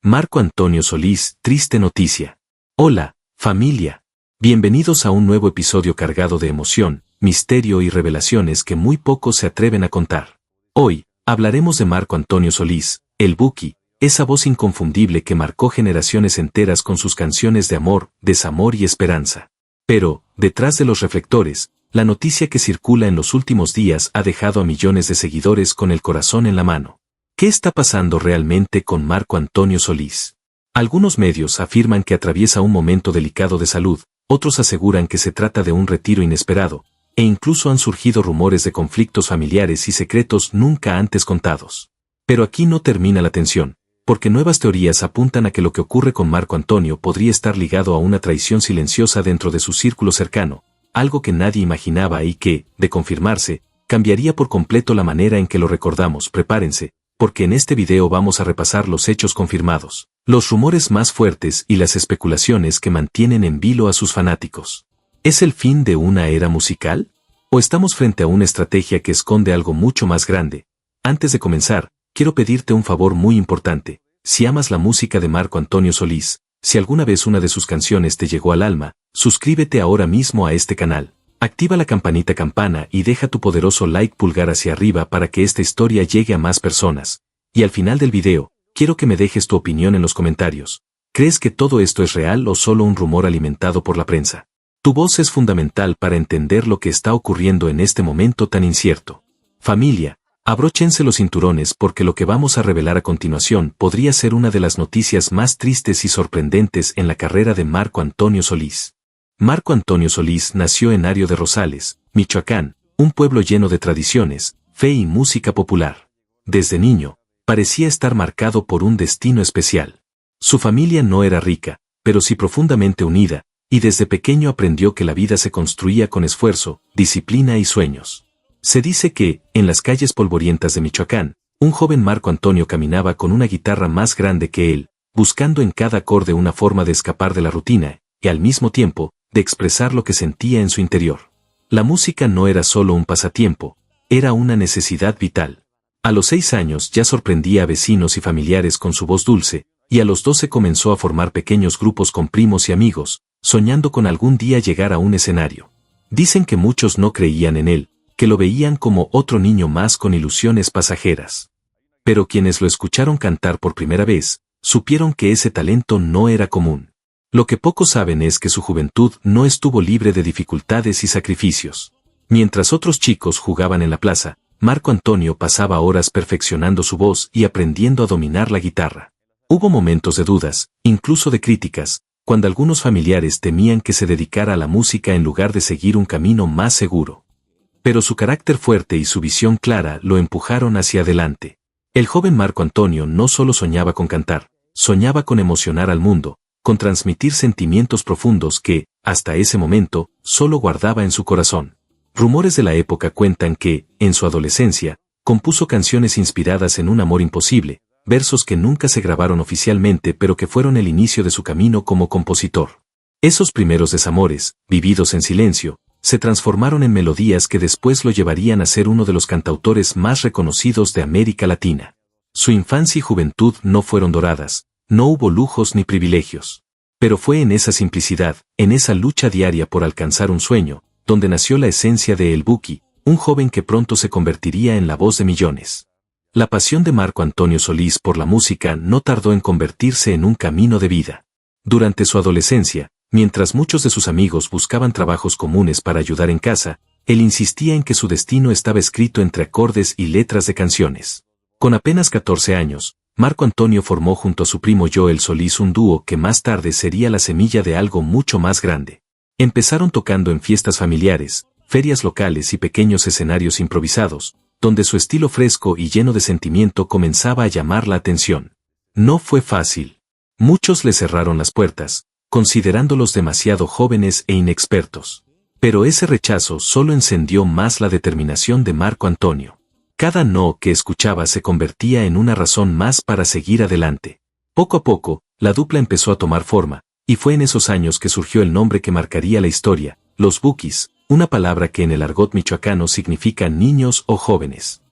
Marco Antonio Solís, triste noticia. Hola, familia. Bienvenidos a un nuevo episodio cargado de emoción, misterio y revelaciones que muy pocos se atreven a contar. Hoy, hablaremos de Marco Antonio Solís, el Buki, esa voz inconfundible que marcó generaciones enteras con sus canciones de amor, desamor y esperanza. Pero, detrás de los reflectores, la noticia que circula en los últimos días ha dejado a millones de seguidores con el corazón en la mano. ¿Qué está pasando realmente con Marco Antonio Solís? Algunos medios afirman que atraviesa un momento delicado de salud, otros aseguran que se trata de un retiro inesperado, e incluso han surgido rumores de conflictos familiares y secretos nunca antes contados. Pero aquí no termina la tensión, porque nuevas teorías apuntan a que lo que ocurre con Marco Antonio podría estar ligado a una traición silenciosa dentro de su círculo cercano, algo que nadie imaginaba y que, de confirmarse, cambiaría por completo la manera en que lo recordamos. Prepárense, porque en este video vamos a repasar los hechos confirmados, los rumores más fuertes y las especulaciones que mantienen en vilo a sus fanáticos. ¿Es el fin de una era musical? ¿O estamos frente a una estrategia que esconde algo mucho más grande? Antes de comenzar, quiero pedirte un favor muy importante. Si amas la música de Marco Antonio Solís, si alguna vez una de sus canciones te llegó al alma, suscríbete ahora mismo a este canal. Activa la campanita campana y deja tu poderoso like pulgar hacia arriba para que esta historia llegue a más personas. Y al final del video, quiero que me dejes tu opinión en los comentarios. ¿Crees que todo esto es real o solo un rumor alimentado por la prensa? Tu voz es fundamental para entender lo que está ocurriendo en este momento tan incierto. Familia, abróchense los cinturones porque lo que vamos a revelar a continuación podría ser una de las noticias más tristes y sorprendentes en la carrera de Marco Antonio Solís. Marco Antonio Solís nació en Ario de Rosales, Michoacán, un pueblo lleno de tradiciones, fe y música popular. Desde niño, parecía estar marcado por un destino especial. Su familia no era rica, pero sí profundamente unida, y desde pequeño aprendió que la vida se construía con esfuerzo, disciplina y sueños. Se dice que, en las calles polvorientas de Michoacán, un joven Marco Antonio caminaba con una guitarra más grande que él, buscando en cada acorde una forma de escapar de la rutina, y al mismo tiempo, de expresar lo que sentía en su interior. La música no era solo un pasatiempo, era una necesidad vital. A los 6 años ya sorprendía a vecinos y familiares con su voz dulce, y a los 12 comenzó a formar pequeños grupos con primos y amigos, soñando con algún día llegar a un escenario. Dicen que muchos no creían en él, que lo veían como otro niño más con ilusiones pasajeras. Pero quienes lo escucharon cantar por primera vez, supieron que ese talento no era común. Lo que pocos saben es que su juventud no estuvo libre de dificultades y sacrificios. Mientras otros chicos jugaban en la plaza, Marco Antonio pasaba horas perfeccionando su voz y aprendiendo a dominar la guitarra. Hubo momentos de dudas, incluso de críticas, cuando algunos familiares temían que se dedicara a la música en lugar de seguir un camino más seguro. Pero su carácter fuerte y su visión clara lo empujaron hacia adelante. El joven Marco Antonio no solo soñaba con cantar, soñaba con emocionar al mundo, con transmitir sentimientos profundos que, hasta ese momento, solo guardaba en su corazón. Rumores de la época cuentan que, en su adolescencia, compuso canciones inspiradas en un amor imposible, versos que nunca se grabaron oficialmente pero que fueron el inicio de su camino como compositor. Esos primeros desamores, vividos en silencio, se transformaron en melodías que después lo llevarían a ser uno de los cantautores más reconocidos de América Latina. Su infancia y juventud no fueron doradas, no hubo lujos ni privilegios. Pero fue en esa simplicidad, en esa lucha diaria por alcanzar un sueño, donde nació la esencia de El Buki, un joven que pronto se convertiría en la voz de millones. La pasión de Marco Antonio Solís por la música no tardó en convertirse en un camino de vida. Durante su adolescencia, mientras muchos de sus amigos buscaban trabajos comunes para ayudar en casa, él insistía en que su destino estaba escrito entre acordes y letras de canciones. Con apenas 14 años, Marco Antonio formó junto a su primo Joel Solís un dúo que más tarde sería la semilla de algo mucho más grande. Empezaron tocando en fiestas familiares, ferias locales y pequeños escenarios improvisados, donde su estilo fresco y lleno de sentimiento comenzaba a llamar la atención. No fue fácil. Muchos le cerraron las puertas, considerándolos demasiado jóvenes e inexpertos. Pero ese rechazo solo encendió más la determinación de Marco Antonio. Cada no que escuchaba se convertía en una razón más para seguir adelante. Poco a poco, la dupla empezó a tomar forma, y fue en esos años que surgió el nombre que marcaría la historia, los Bukis, una palabra que en el argot michoacano significa niños o jóvenes.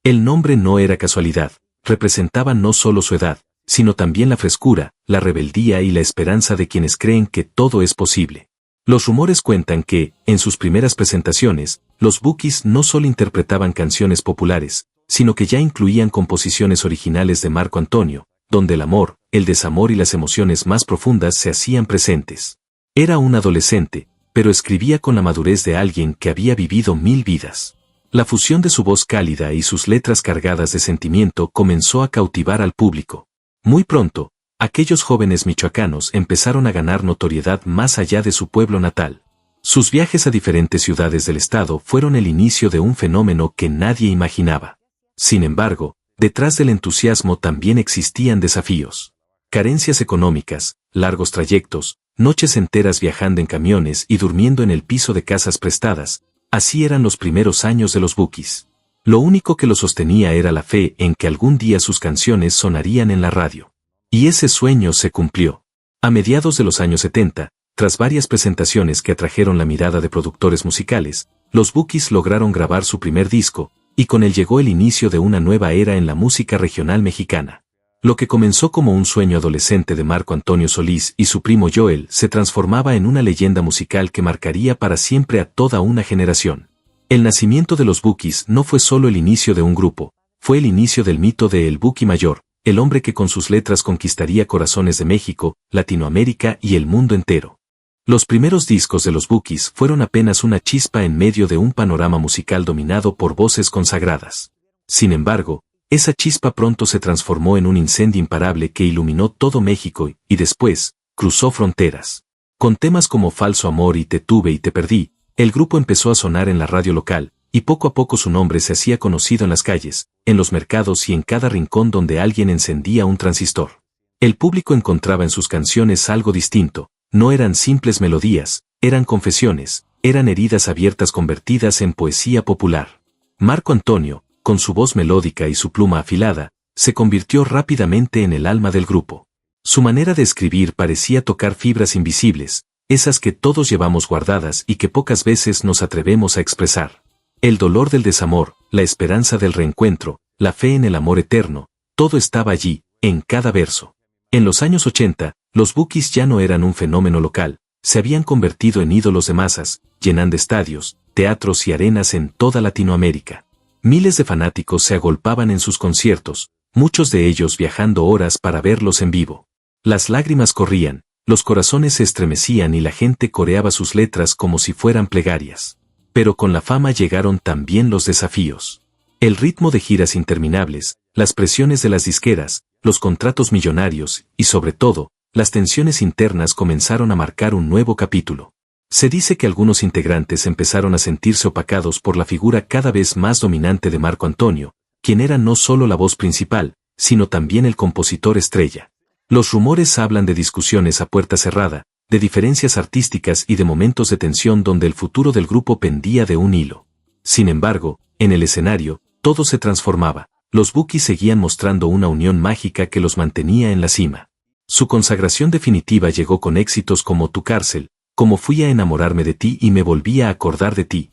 El nombre no era casualidad, representaba no solo su edad, sino también la frescura, la rebeldía y la esperanza de quienes creen que todo es posible. Los rumores cuentan que, en sus primeras presentaciones, los Bukis no solo interpretaban canciones populares, sino que ya incluían composiciones originales de Marco Antonio, donde el amor, el desamor y las emociones más profundas se hacían presentes. Era un adolescente, pero escribía con la madurez de alguien que había vivido 1000 vidas. La fusión de su voz cálida y sus letras cargadas de sentimiento comenzó a cautivar al público. Muy pronto, aquellos jóvenes michoacanos empezaron a ganar notoriedad más allá de su pueblo natal. Sus viajes a diferentes ciudades del estado fueron el inicio de un fenómeno que nadie imaginaba. Sin embargo, detrás del entusiasmo también existían desafíos. Carencias económicas, largos trayectos, noches enteras viajando en camiones y durmiendo en el piso de casas prestadas, así eran los primeros años de los Bukis. Lo único que los sostenía era la fe en que algún día sus canciones sonarían en la radio. Y ese sueño se cumplió. A mediados de los años 70, tras varias presentaciones que atrajeron la mirada de productores musicales, los Bukis lograron grabar su primer disco, y con él llegó el inicio de una nueva era en la música regional mexicana. Lo que comenzó como un sueño adolescente de Marco Antonio Solís y su primo Joel se transformaba en una leyenda musical que marcaría para siempre a toda una generación. El nacimiento de los Bukis no fue solo el inicio de un grupo, fue el inicio del mito de El Buki Mayor, el hombre que con sus letras conquistaría corazones de México, Latinoamérica y el mundo entero. Los primeros discos de los Bukis fueron apenas una chispa en medio de un panorama musical dominado por voces consagradas. Sin embargo, esa chispa pronto se transformó en un incendio imparable que iluminó todo México y después, cruzó fronteras. Con temas como Falso Amor y Te tuve y te perdí, el grupo empezó a sonar en la radio local, y poco a poco su nombre se hacía conocido en las calles, en los mercados y en cada rincón donde alguien encendía un transistor. El público encontraba en sus canciones algo distinto, no eran simples melodías, eran confesiones, eran heridas abiertas convertidas en poesía popular. Marco Antonio, con su voz melódica y su pluma afilada, se convirtió rápidamente en el alma del grupo. Su manera de escribir parecía tocar fibras invisibles, esas que todos llevamos guardadas y que pocas veces nos atrevemos a expresar. El dolor del desamor, la esperanza del reencuentro, la fe en el amor eterno, todo estaba allí, en cada verso. En los años 80, los Bukis ya no eran un fenómeno local, se habían convertido en ídolos de masas, llenando estadios, teatros y arenas en toda Latinoamérica. Miles de fanáticos se agolpaban en sus conciertos, muchos de ellos viajando horas para verlos en vivo. Las lágrimas corrían, los corazones se estremecían y la gente coreaba sus letras como si fueran plegarias. Pero con la fama llegaron también los desafíos. El ritmo de giras interminables, las presiones de las disqueras, los contratos millonarios y sobre todo, las tensiones internas comenzaron a marcar un nuevo capítulo. Se dice que algunos integrantes empezaron a sentirse opacados por la figura cada vez más dominante de Marco Antonio, quien era no solo la voz principal, sino también el compositor estrella. Los rumores hablan de discusiones a puerta cerrada, de diferencias artísticas y de momentos de tensión donde el futuro del grupo pendía de un hilo. Sin embargo, en el escenario, todo se transformaba. Los Bukis seguían mostrando una unión mágica que los mantenía en la cima. Su consagración definitiva llegó con éxitos como Tu cárcel, Como fui a enamorarme de ti y me volví a acordar de ti.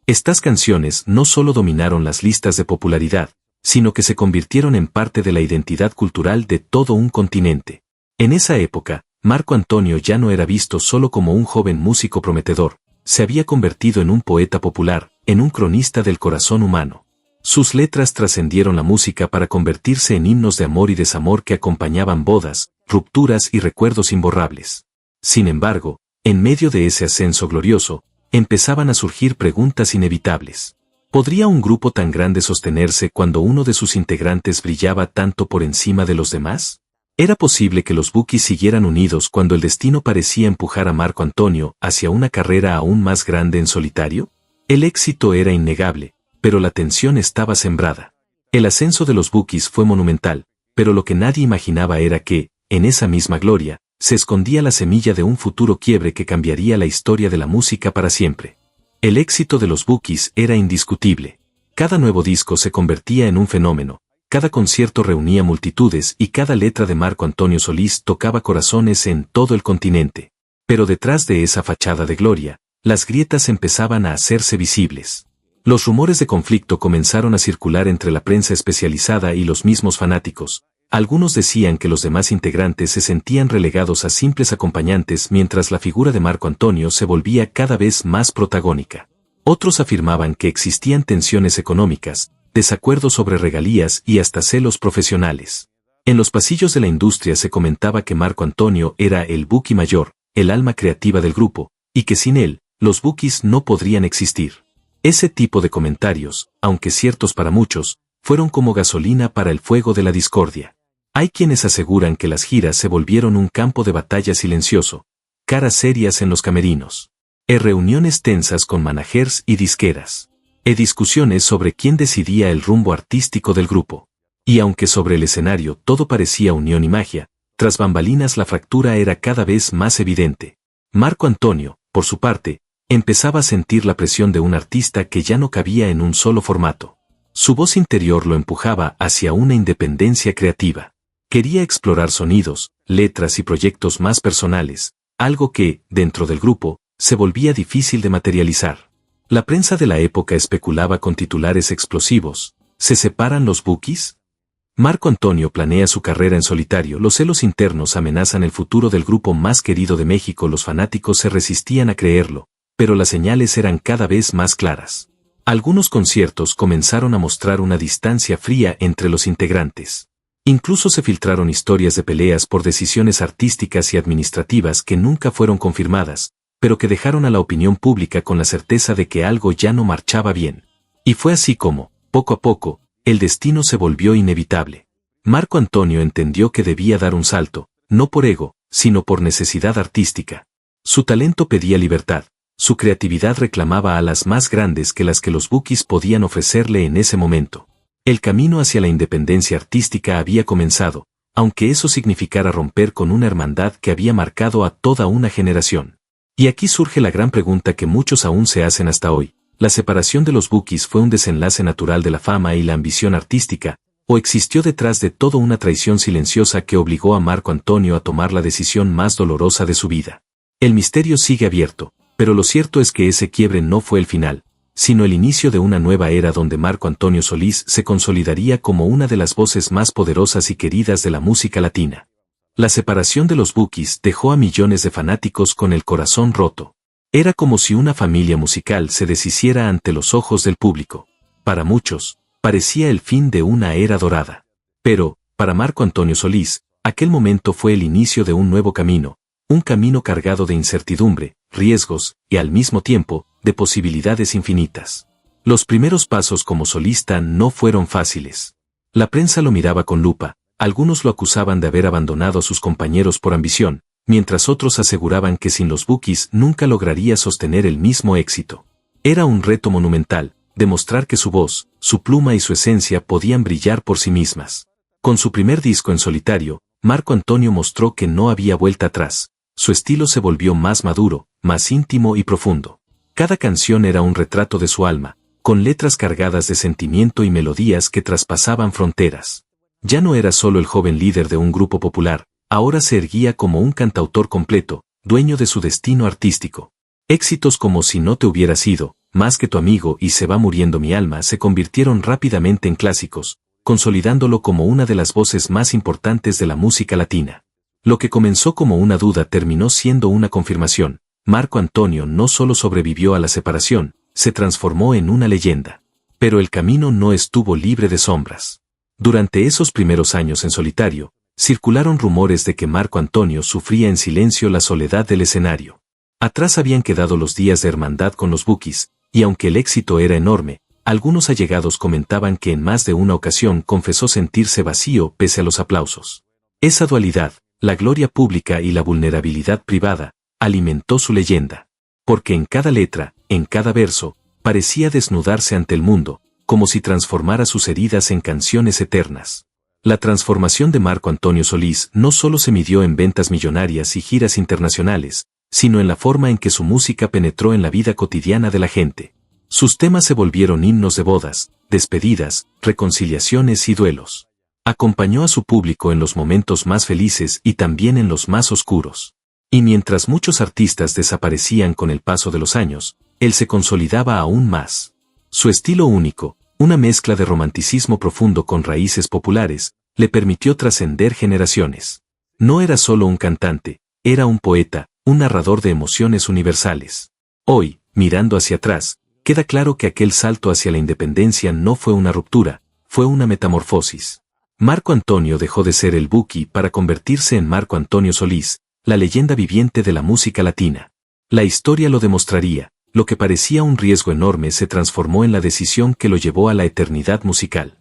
Estas canciones no solo dominaron las listas de popularidad, sino que se convirtieron en parte de la identidad cultural de todo un continente. En esa época, Marco Antonio ya no era visto solo como un joven músico prometedor, se había convertido en un poeta popular, en un cronista del corazón humano. Sus letras trascendieron la música para convertirse en himnos de amor y desamor que acompañaban bodas, rupturas y recuerdos imborrables. Sin embargo, en medio de ese ascenso glorioso, empezaban a surgir preguntas inevitables. ¿Podría un grupo tan grande sostenerse cuando uno de sus integrantes brillaba tanto por encima de los demás? ¿Era posible que los Bukis siguieran unidos cuando el destino parecía empujar a Marco Antonio hacia una carrera aún más grande en solitario? El éxito era innegable, pero la tensión estaba sembrada. El ascenso de los Bukis fue monumental, pero lo que nadie imaginaba era que, en esa misma gloria, se escondía la semilla de un futuro quiebre que cambiaría la historia de la música para siempre. El éxito de los Bukis era indiscutible. Cada nuevo disco se convertía en un fenómeno, cada concierto reunía multitudes y cada letra de Marco Antonio Solís tocaba corazones en todo el continente. Pero detrás de esa fachada de gloria, las grietas empezaban a hacerse visibles. Los rumores de conflicto comenzaron a circular entre la prensa especializada y los mismos fanáticos. Algunos decían que los demás integrantes se sentían relegados a simples acompañantes mientras la figura de Marco Antonio se volvía cada vez más protagónica. Otros afirmaban que existían tensiones económicas, desacuerdos sobre regalías y hasta celos profesionales. En los pasillos de la industria se comentaba que Marco Antonio era el buki mayor, el alma creativa del grupo, y que sin él, los bukis no podrían existir. Ese tipo de comentarios, aunque ciertos para muchos, fueron como gasolina para el fuego de la discordia. Hay quienes aseguran que las giras se volvieron un campo de batalla silencioso, caras serias en los camerinos, reuniones tensas con managers y disqueras, discusiones sobre quién decidía el rumbo artístico del grupo. Y aunque sobre el escenario todo parecía unión y magia, tras bambalinas la fractura era cada vez más evidente. Marco Antonio, por su parte, empezaba a sentir la presión de un artista que ya no cabía en un solo formato. Su voz interior lo empujaba hacia una independencia creativa. Quería explorar sonidos, letras y proyectos más personales, algo que, dentro del grupo, se volvía difícil de materializar. La prensa de la época especulaba con titulares explosivos: ¿se separan los bukis? Marco Antonio planea su carrera en solitario. Los celos internos amenazan el futuro del grupo más querido de México. Los fanáticos se resistían a creerlo, pero las señales eran cada vez más claras. Algunos conciertos comenzaron a mostrar una distancia fría entre los integrantes. Incluso se filtraron historias de peleas por decisiones artísticas y administrativas que nunca fueron confirmadas, pero que dejaron a la opinión pública con la certeza de que algo ya no marchaba bien. Y fue así como, poco a poco, el destino se volvió inevitable. Marco Antonio entendió que debía dar un salto, no por ego, sino por necesidad artística. Su talento pedía libertad, su creatividad reclamaba alas más grandes que las que los bukis podían ofrecerle en ese momento. El camino hacia la independencia artística había comenzado, aunque eso significara romper con una hermandad que había marcado a toda una generación. Y aquí surge la gran pregunta que muchos aún se hacen hasta hoy. ¿La separación de los bukis fue un desenlace natural de la fama y la ambición artística, o existió detrás de todo una traición silenciosa que obligó a Marco Antonio a tomar la decisión más dolorosa de su vida? El misterio sigue abierto, pero lo cierto es que ese quiebre no fue el final, sino el inicio de una nueva era donde Marco Antonio Solís se consolidaría como una de las voces más poderosas y queridas de la música latina. La separación de los bukis dejó a millones de fanáticos con el corazón roto. Era como si una familia musical se deshiciera ante los ojos del público. Para muchos, parecía el fin de una era dorada. Pero, para Marco Antonio Solís, aquel momento fue el inicio de un nuevo camino, un camino cargado de incertidumbre, riesgos, y al mismo tiempo, de posibilidades infinitas. Los primeros pasos como solista no fueron fáciles. La prensa lo miraba con lupa, algunos lo acusaban de haber abandonado a sus compañeros por ambición, mientras otros aseguraban que sin los bukis nunca lograría sostener el mismo éxito. Era un reto monumental, demostrar que su voz, su pluma y su esencia podían brillar por sí mismas. Con su primer disco en solitario, Marco Antonio mostró que no había vuelta atrás. Su estilo se volvió más maduro, más íntimo y profundo. Cada canción era un retrato de su alma, con letras cargadas de sentimiento y melodías que traspasaban fronteras. Ya no era solo el joven líder de un grupo popular, ahora se erguía como un cantautor completo, dueño de su destino artístico. Éxitos como Si no te hubiera sido, Más que tu amigo y Se va muriendo mi alma se convirtieron rápidamente en clásicos, consolidándolo como una de las voces más importantes de la música latina. Lo que comenzó como una duda terminó siendo una confirmación. Marco Antonio no solo sobrevivió a la separación, se transformó en una leyenda. Pero el camino no estuvo libre de sombras. Durante esos primeros años en solitario, circularon rumores de que Marco Antonio sufría en silencio la soledad del escenario. Atrás habían quedado los días de hermandad con los bukis, y aunque el éxito era enorme, algunos allegados comentaban que en más de una ocasión confesó sentirse vacío pese a los aplausos. Esa dualidad, la gloria pública y la vulnerabilidad privada, alimentó su leyenda. Porque en cada letra, en cada verso, parecía desnudarse ante el mundo, como si transformara sus heridas en canciones eternas. La transformación de Marco Antonio Solís no solo se midió en ventas millonarias y giras internacionales, sino en la forma en que su música penetró en la vida cotidiana de la gente. Sus temas se volvieron himnos de bodas, despedidas, reconciliaciones y duelos. Acompañó a su público en los momentos más felices y también en los más oscuros. Y mientras muchos artistas desaparecían con el paso de los años, él se consolidaba aún más. Su estilo único, una mezcla de romanticismo profundo con raíces populares, le permitió trascender generaciones. No era solo un cantante, era un poeta, un narrador de emociones universales. Hoy, mirando hacia atrás, queda claro que aquel salto hacia la independencia no fue una ruptura, fue una metamorfosis. Marco Antonio dejó de ser el Buki para convertirse en Marco Antonio Solís, la leyenda viviente de la música latina. La historia lo demostraría, lo que parecía un riesgo enorme se transformó en la decisión que lo llevó a la eternidad musical.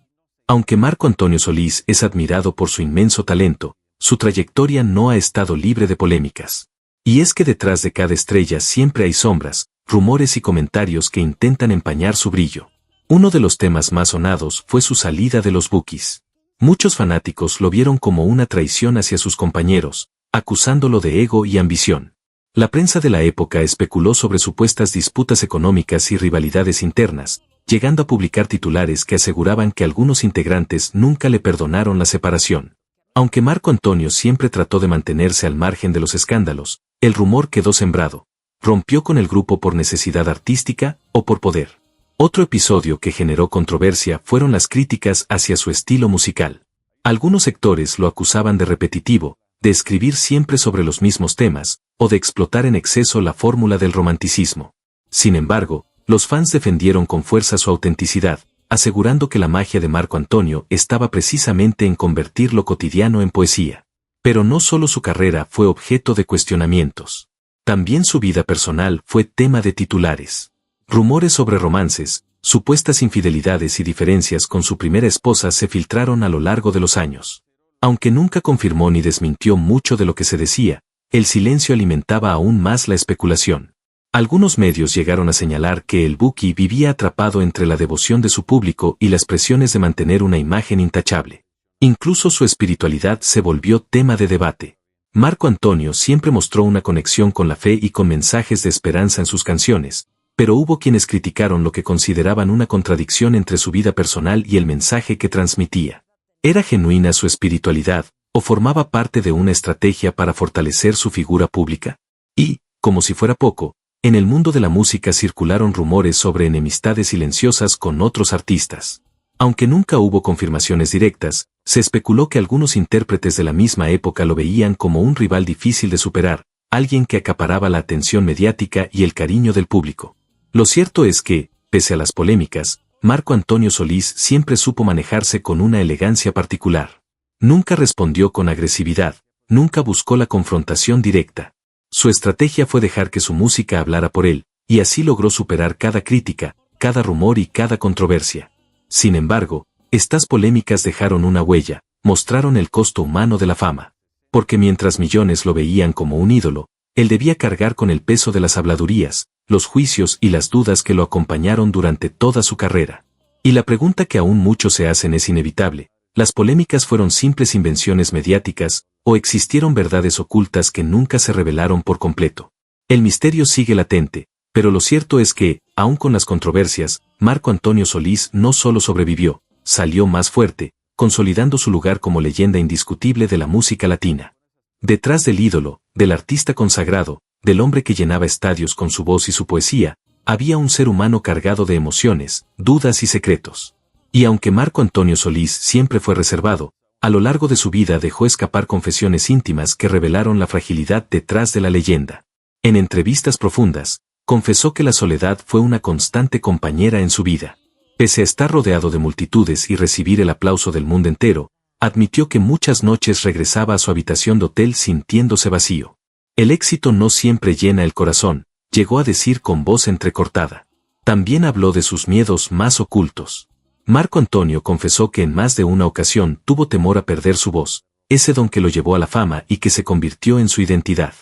Aunque Marco Antonio Solís es admirado por su inmenso talento, su trayectoria no ha estado libre de polémicas. Y es que detrás de cada estrella siempre hay sombras, rumores y comentarios que intentan empañar su brillo. Uno de los temas más sonados fue su salida de los Bukis. Muchos fanáticos lo vieron como una traición hacia sus compañeros, acusándolo de ego y ambición. La prensa de la época especuló sobre supuestas disputas económicas y rivalidades internas, llegando a publicar titulares que aseguraban que algunos integrantes nunca le perdonaron la separación. Aunque Marco Antonio siempre trató de mantenerse al margen de los escándalos, el rumor quedó sembrado. Rompió con el grupo por necesidad artística o por poder. Otro episodio que generó controversia fueron las críticas hacia su estilo musical. Algunos sectores lo acusaban de repetitivo, de escribir siempre sobre los mismos temas, o de explotar en exceso la fórmula del romanticismo. Sin embargo, los fans defendieron con fuerza su autenticidad, asegurando que la magia de Marco Antonio estaba precisamente en convertir lo cotidiano en poesía. Pero no solo su carrera fue objeto de cuestionamientos. También su vida personal fue tema de titulares. Rumores sobre romances, supuestas infidelidades y diferencias con su primera esposa se filtraron a lo largo de los años. Aunque nunca confirmó ni desmintió mucho de lo que se decía, el silencio alimentaba aún más la especulación. Algunos medios llegaron a señalar que el Buki vivía atrapado entre la devoción de su público y las presiones de mantener una imagen intachable. Incluso su espiritualidad se volvió tema de debate. Marco Antonio siempre mostró una conexión con la fe y con mensajes de esperanza en sus canciones, pero hubo quienes criticaron lo que consideraban una contradicción entre su vida personal y el mensaje que transmitía. ¿Era genuina su espiritualidad, o formaba parte de una estrategia para fortalecer su figura pública? Y, como si fuera poco, en el mundo de la música circularon rumores sobre enemistades silenciosas con otros artistas. Aunque nunca hubo confirmaciones directas, se especuló que algunos intérpretes de la misma época lo veían como un rival difícil de superar, alguien que acaparaba la atención mediática y el cariño del público. Lo cierto es que, pese a las polémicas, Marco Antonio Solís siempre supo manejarse con una elegancia particular. Nunca respondió con agresividad, nunca buscó la confrontación directa. Su estrategia fue dejar que su música hablara por él, y así logró superar cada crítica, cada rumor y cada controversia. Sin embargo, estas polémicas dejaron una huella, mostraron el costo humano de la fama. Porque mientras millones lo veían como un ídolo, él debía cargar con el peso de las habladurías, los juicios y las dudas que lo acompañaron durante toda su carrera. Y la pregunta que aún muchos se hacen es inevitable: ¿las polémicas fueron simples invenciones mediáticas, o existieron verdades ocultas que nunca se revelaron por completo? El misterio sigue latente, pero lo cierto es que, aun con las controversias, Marco Antonio Solís no solo sobrevivió, salió más fuerte, consolidando su lugar como leyenda indiscutible de la música latina. Detrás del ídolo, del artista consagrado, del hombre que llenaba estadios con su voz y su poesía, había un ser humano cargado de emociones, dudas y secretos. Y aunque Marco Antonio Solís siempre fue reservado, a lo largo de su vida dejó escapar confesiones íntimas que revelaron la fragilidad detrás de la leyenda. En entrevistas profundas, confesó que la soledad fue una constante compañera en su vida. Pese a estar rodeado de multitudes y recibir el aplauso del mundo entero, admitió que muchas noches regresaba a su habitación de hotel sintiéndose vacío. El éxito no siempre llena el corazón, llegó a decir con voz entrecortada. También habló de sus miedos más ocultos. Marco Antonio confesó que en más de una ocasión tuvo temor a perder su voz, ese don que lo llevó a la fama y que se convirtió en su identidad.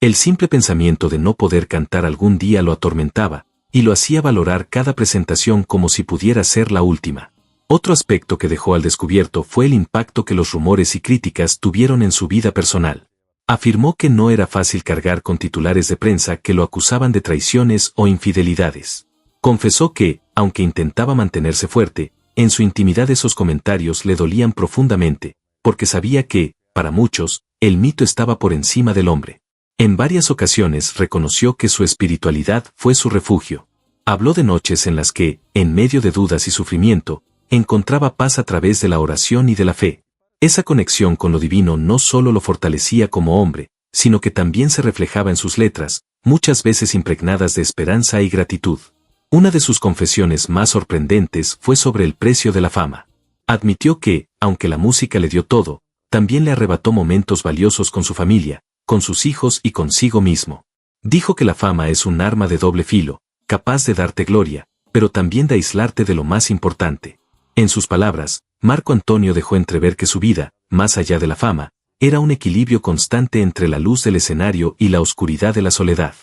El simple pensamiento de no poder cantar algún día lo atormentaba, y lo hacía valorar cada presentación como si pudiera ser la última. Otro aspecto que dejó al descubierto fue el impacto que los rumores y críticas tuvieron en su vida personal. Afirmó que no era fácil cargar con titulares de prensa que lo acusaban de traiciones o infidelidades. Confesó que, aunque intentaba mantenerse fuerte, en su intimidad esos comentarios le dolían profundamente, porque sabía que, para muchos, el mito estaba por encima del hombre. En varias ocasiones reconoció que su espiritualidad fue su refugio. Habló de noches en las que, en medio de dudas y sufrimiento, encontraba paz a través de la oración y de la fe. Esa conexión con lo divino no solo lo fortalecía como hombre, sino que también se reflejaba en sus letras, muchas veces impregnadas de esperanza y gratitud. Una de sus confesiones más sorprendentes fue sobre el precio de la fama. Admitió que, aunque la música le dio todo, también le arrebató momentos valiosos con su familia, con sus hijos y consigo mismo. Dijo que la fama es un arma de doble filo, capaz de darte gloria, pero también de aislarte de lo más importante. En sus palabras, Marco Antonio dejó entrever que su vida, más allá de la fama, era un equilibrio constante entre la luz del escenario y la oscuridad de la soledad.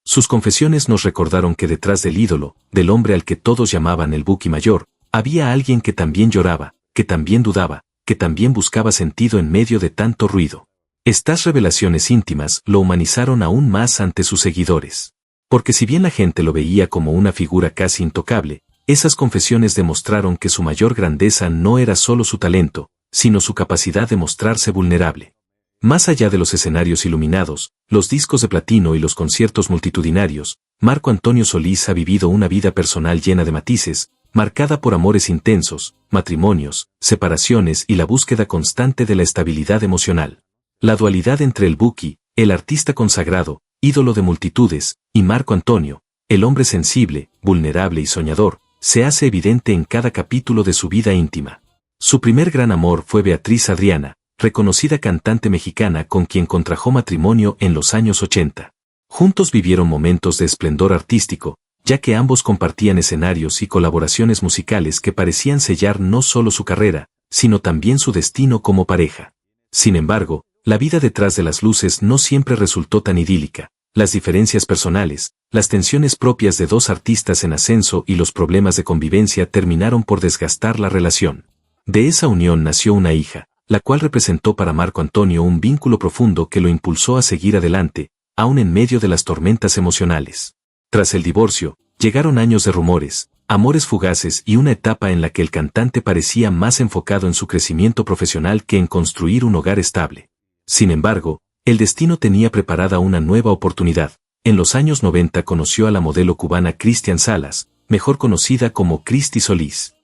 Sus confesiones nos recordaron que detrás del ídolo, del hombre al que todos llamaban el Buki Mayor, había alguien que también lloraba, que también dudaba, que también buscaba sentido en medio de tanto ruido. Estas revelaciones íntimas lo humanizaron aún más ante sus seguidores. Porque si bien la gente lo veía como una figura casi intocable, esas confesiones demostraron que su mayor grandeza no era solo su talento, sino su capacidad de mostrarse vulnerable. Más allá de los escenarios iluminados, los discos de platino y los conciertos multitudinarios, Marco Antonio Solís ha vivido una vida personal llena de matices, marcada por amores intensos, matrimonios, separaciones y la búsqueda constante de la estabilidad emocional. La dualidad entre el Buki, el artista consagrado, ídolo de multitudes, y Marco Antonio, el hombre sensible, vulnerable y soñador, se hace evidente en cada capítulo de su vida íntima. Su primer gran amor fue Beatriz Adriana, reconocida cantante mexicana con quien contrajo matrimonio en los años 80. Juntos vivieron momentos de esplendor artístico, ya que ambos compartían escenarios y colaboraciones musicales que parecían sellar no solo su carrera, sino también su destino como pareja. Sin embargo, la vida detrás de las luces no siempre resultó tan idílica. Las diferencias personales, las tensiones propias de dos artistas en ascenso y los problemas de convivencia terminaron por desgastar la relación. De esa unión nació una hija, la cual representó para Marco Antonio un vínculo profundo que lo impulsó a seguir adelante, aun en medio de las tormentas emocionales. Tras el divorcio, llegaron años de rumores, amores fugaces y una etapa en la que el cantante parecía más enfocado en su crecimiento profesional que en construir un hogar estable. Sin embargo, el destino tenía preparada una nueva oportunidad. En los años 90 conoció a la modelo cubana Cristian Salas, mejor conocida como Cristi Solís.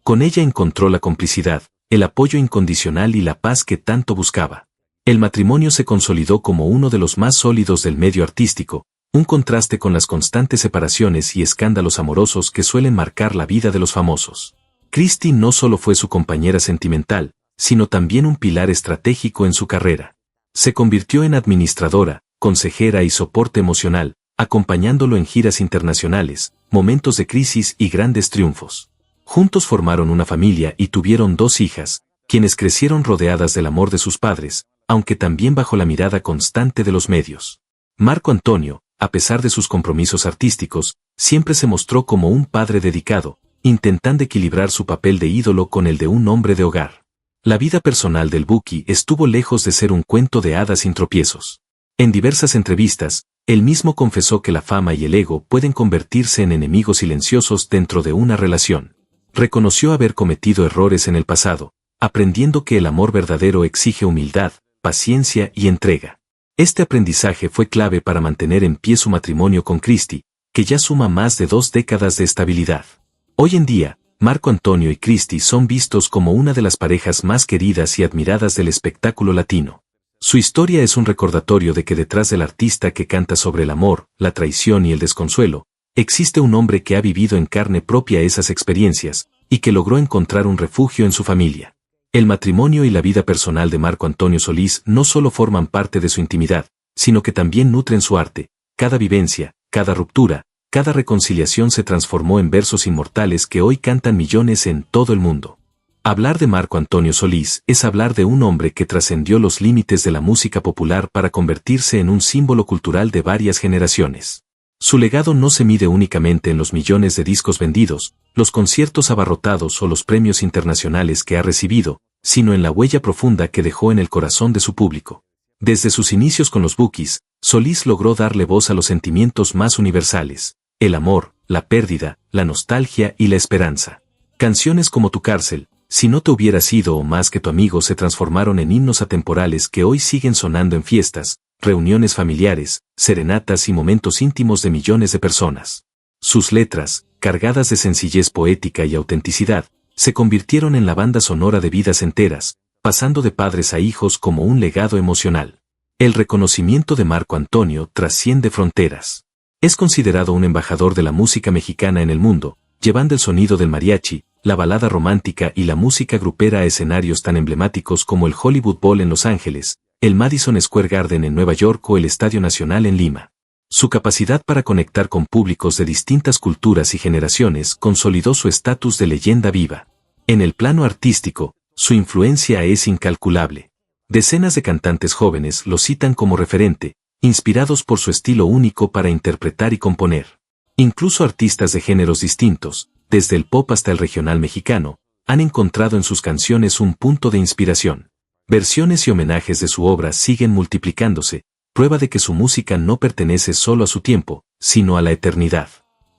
Con ella encontró la complicidad, el apoyo incondicional y la paz que tanto buscaba. El matrimonio se consolidó como uno de los más sólidos del medio artístico, un contraste con las constantes separaciones y escándalos amorosos que suelen marcar la vida de los famosos. Cristi no solo fue su compañera sentimental, sino también un pilar estratégico en su carrera. Se convirtió en administradora, consejera y soporte emocional, acompañándolo en giras internacionales, momentos de crisis y grandes triunfos. Juntos formaron una familia y tuvieron 2 hijas, quienes crecieron rodeadas del amor de sus padres, aunque también bajo la mirada constante de los medios. Marco Antonio, a pesar de sus compromisos artísticos, siempre se mostró como un padre dedicado, intentando equilibrar su papel de ídolo con el de un hombre de hogar. La vida personal del Buki estuvo lejos de ser un cuento de hadas sin tropiezos. En diversas entrevistas, él mismo confesó que la fama y el ego pueden convertirse en enemigos silenciosos dentro de una relación. Reconoció haber cometido errores en el pasado, aprendiendo que el amor verdadero exige humildad, paciencia y entrega. Este aprendizaje fue clave para mantener en pie su matrimonio con Cristi, que ya suma más de 2 décadas de estabilidad. Hoy en día, Marco Antonio y Cristi son vistos como una de las parejas más queridas y admiradas del espectáculo latino. Su historia es un recordatorio de que detrás del artista que canta sobre el amor, la traición y el desconsuelo, existe un hombre que ha vivido en carne propia esas experiencias, y que logró encontrar un refugio en su familia. El matrimonio y la vida personal de Marco Antonio Solís no solo forman parte de su intimidad, sino que también nutren su arte. Cada vivencia, cada ruptura, cada reconciliación se transformó en versos inmortales que hoy cantan millones en todo el mundo. Hablar de Marco Antonio Solís es hablar de un hombre que trascendió los límites de la música popular para convertirse en un símbolo cultural de varias generaciones. Su legado no se mide únicamente en los millones de discos vendidos, los conciertos abarrotados o los premios internacionales que ha recibido, sino en la huella profunda que dejó en el corazón de su público. Desde sus inicios con los Bukis, Solís logró darle voz a los sentimientos más universales: el amor, la pérdida, la nostalgia y la esperanza. Canciones como Tu cárcel, Si no te hubiera sido o Más que tu amigo se transformaron en himnos atemporales que hoy siguen sonando en fiestas, reuniones familiares, serenatas y momentos íntimos de millones de personas. Sus letras, cargadas de sencillez poética y autenticidad, se convirtieron en la banda sonora de vidas enteras, pasando de padres a hijos como un legado emocional. El reconocimiento de Marco Antonio trasciende fronteras. Es considerado un embajador de la música mexicana en el mundo, llevando el sonido del mariachi, la balada romántica y la música grupera a escenarios tan emblemáticos como el Hollywood Bowl en Los Ángeles, el Madison Square Garden en Nueva York o el Estadio Nacional en Lima. Su capacidad para conectar con públicos de distintas culturas y generaciones consolidó su estatus de leyenda viva. En el plano artístico, su influencia es incalculable. Decenas de cantantes jóvenes lo citan como referente, inspirados por su estilo único para interpretar y componer. Incluso artistas de géneros distintos, desde el pop hasta el regional mexicano, han encontrado en sus canciones un punto de inspiración. Versiones y homenajes de su obra siguen multiplicándose, prueba de que su música no pertenece solo a su tiempo, sino a la eternidad.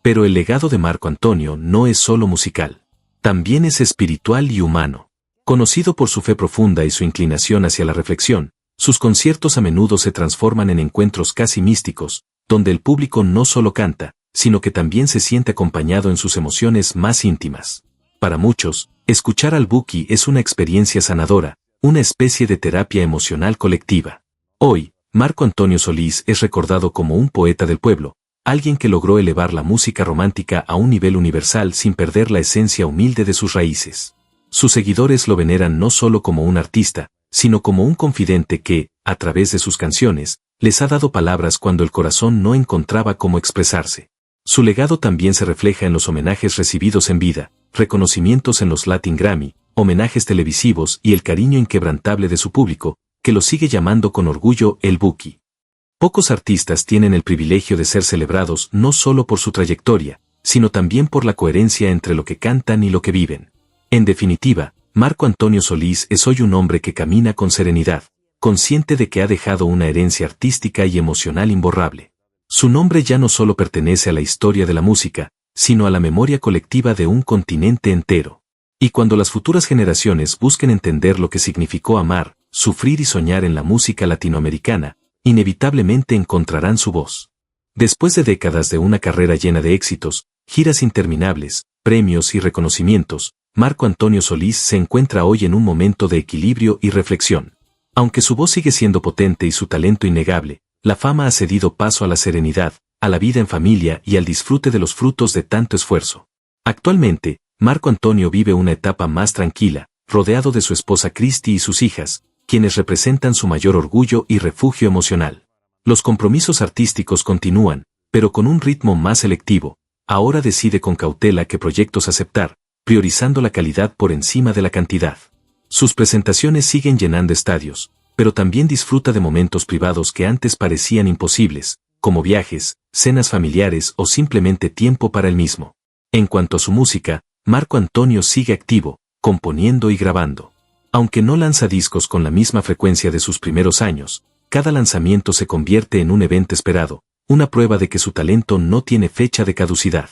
Pero el legado de Marco Antonio no es solo musical. También es espiritual y humano. Conocido por su fe profunda y su inclinación hacia la reflexión, sus conciertos a menudo se transforman en encuentros casi místicos, donde el público no solo canta, sino que también se siente acompañado en sus emociones más íntimas. Para muchos, escuchar al Buki es una experiencia sanadora, una especie de terapia emocional colectiva. Hoy, Marco Antonio Solís es recordado como un poeta del pueblo, alguien que logró elevar la música romántica a un nivel universal sin perder la esencia humilde de sus raíces. Sus seguidores lo veneran no solo como un artista, sino como un confidente que, a través de sus canciones, les ha dado palabras cuando el corazón no encontraba cómo expresarse. Su legado también se refleja en los homenajes recibidos en vida, reconocimientos en los Latin Grammy, homenajes televisivos y el cariño inquebrantable de su público, que lo sigue llamando con orgullo el Buki. Pocos artistas tienen el privilegio de ser celebrados no solo por su trayectoria, sino también por la coherencia entre lo que cantan y lo que viven. En definitiva, Marco Antonio Solís es hoy un hombre que camina con serenidad, consciente de que ha dejado una herencia artística y emocional imborrable. Su nombre ya no solo pertenece a la historia de la música, sino a la memoria colectiva de un continente entero. Y cuando las futuras generaciones busquen entender lo que significó amar, sufrir y soñar en la música latinoamericana, inevitablemente encontrarán su voz. Después de décadas de una carrera llena de éxitos, giras interminables, premios y reconocimientos, Marco Antonio Solís se encuentra hoy en un momento de equilibrio y reflexión. Aunque su voz sigue siendo potente y su talento innegable, la fama ha cedido paso a la serenidad, a la vida en familia y al disfrute de los frutos de tanto esfuerzo. Actualmente, Marco Antonio vive una etapa más tranquila, rodeado de su esposa Cristi y sus hijas, quienes representan su mayor orgullo y refugio emocional. Los compromisos artísticos continúan, pero con un ritmo más selectivo. Ahora decide con cautela qué proyectos aceptar, priorizando la calidad por encima de la cantidad. Sus presentaciones siguen llenando estadios, pero también disfruta de momentos privados que antes parecían imposibles, como viajes, cenas familiares o simplemente tiempo para él mismo. En cuanto a su música, Marco Antonio sigue activo, componiendo y grabando. Aunque no lanza discos con la misma frecuencia de sus primeros años, cada lanzamiento se convierte en un evento esperado, una prueba de que su talento no tiene fecha de caducidad.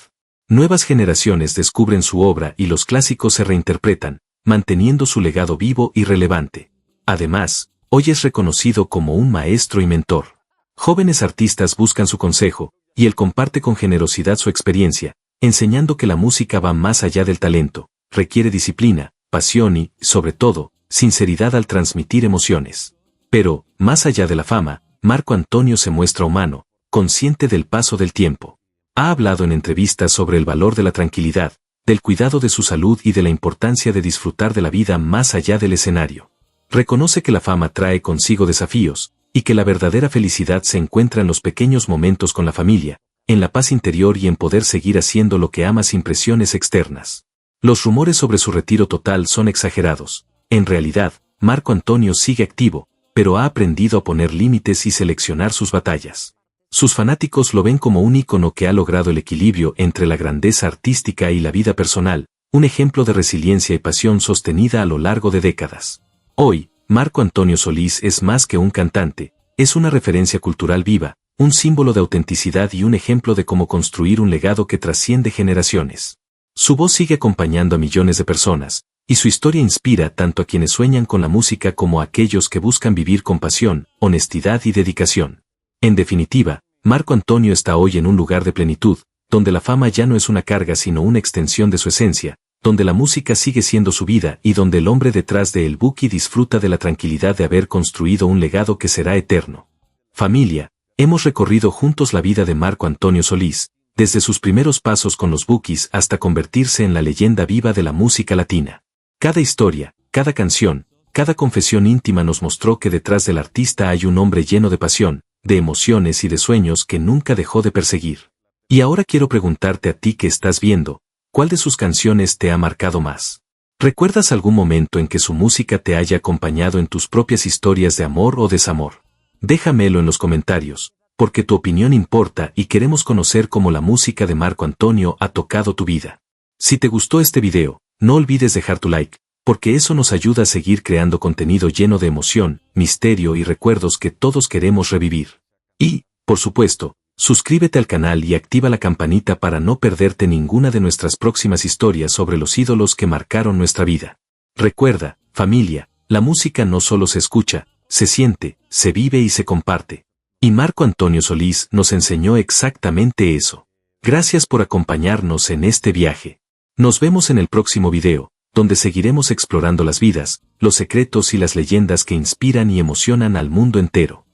Nuevas generaciones descubren su obra y los clásicos se reinterpretan, manteniendo su legado vivo y relevante. Además, hoy es reconocido como un maestro y mentor. Jóvenes artistas buscan su consejo, y él comparte con generosidad su experiencia, enseñando que la música va más allá del talento, requiere disciplina, pasión y, sobre todo, sinceridad al transmitir emociones. Pero, más allá de la fama, Marco Antonio se muestra humano, consciente del paso del tiempo. Ha hablado en entrevistas sobre el valor de la tranquilidad, del cuidado de su salud y de la importancia de disfrutar de la vida más allá del escenario. Reconoce que la fama trae consigo desafíos, y que la verdadera felicidad se encuentra en los pequeños momentos con la familia, en la paz interior y en poder seguir haciendo lo que ama sin presiones externas. Los rumores sobre su retiro total son exagerados. En realidad, Marco Antonio sigue activo, pero ha aprendido a poner límites y seleccionar sus batallas. Sus fanáticos lo ven como un ícono que ha logrado el equilibrio entre la grandeza artística y la vida personal, un ejemplo de resiliencia y pasión sostenida a lo largo de décadas. Hoy, Marco Antonio Solís es más que un cantante, es una referencia cultural viva, un símbolo de autenticidad y un ejemplo de cómo construir un legado que trasciende generaciones. Su voz sigue acompañando a millones de personas, y su historia inspira tanto a quienes sueñan con la música como a aquellos que buscan vivir con pasión, honestidad y dedicación. En definitiva, Marco Antonio está hoy en un lugar de plenitud, donde la fama ya no es una carga sino una extensión de su esencia, donde la música sigue siendo su vida y donde el hombre detrás de El Buki disfruta de la tranquilidad de haber construido un legado que será eterno. Familia, hemos recorrido juntos la vida de Marco Antonio Solís, desde sus primeros pasos con los Bukis hasta convertirse en la leyenda viva de la música latina. Cada historia, cada canción, cada confesión íntima nos mostró que detrás del artista hay un hombre lleno de pasión, de emociones y de sueños que nunca dejó de perseguir. Y ahora quiero preguntarte a ti que estás viendo, ¿cuál de sus canciones te ha marcado más? ¿Recuerdas algún momento en que su música te haya acompañado en tus propias historias de amor o desamor? Déjamelo en los comentarios, porque tu opinión importa y queremos conocer cómo la música de Marco Antonio ha tocado tu vida. Si te gustó este video, no olvides dejar tu like, porque eso nos ayuda a seguir creando contenido lleno de emoción, misterio y recuerdos que todos queremos revivir. Y, por supuesto, suscríbete al canal y activa la campanita para no perderte ninguna de nuestras próximas historias sobre los ídolos que marcaron nuestra vida. Recuerda, familia, la música no solo se escucha, se siente, se vive y se comparte. Y Marco Antonio Solís nos enseñó exactamente eso. Gracias por acompañarnos en este viaje. Nos vemos en el próximo video, donde seguiremos explorando las vidas, los secretos y las leyendas que inspiran y emocionan al mundo entero.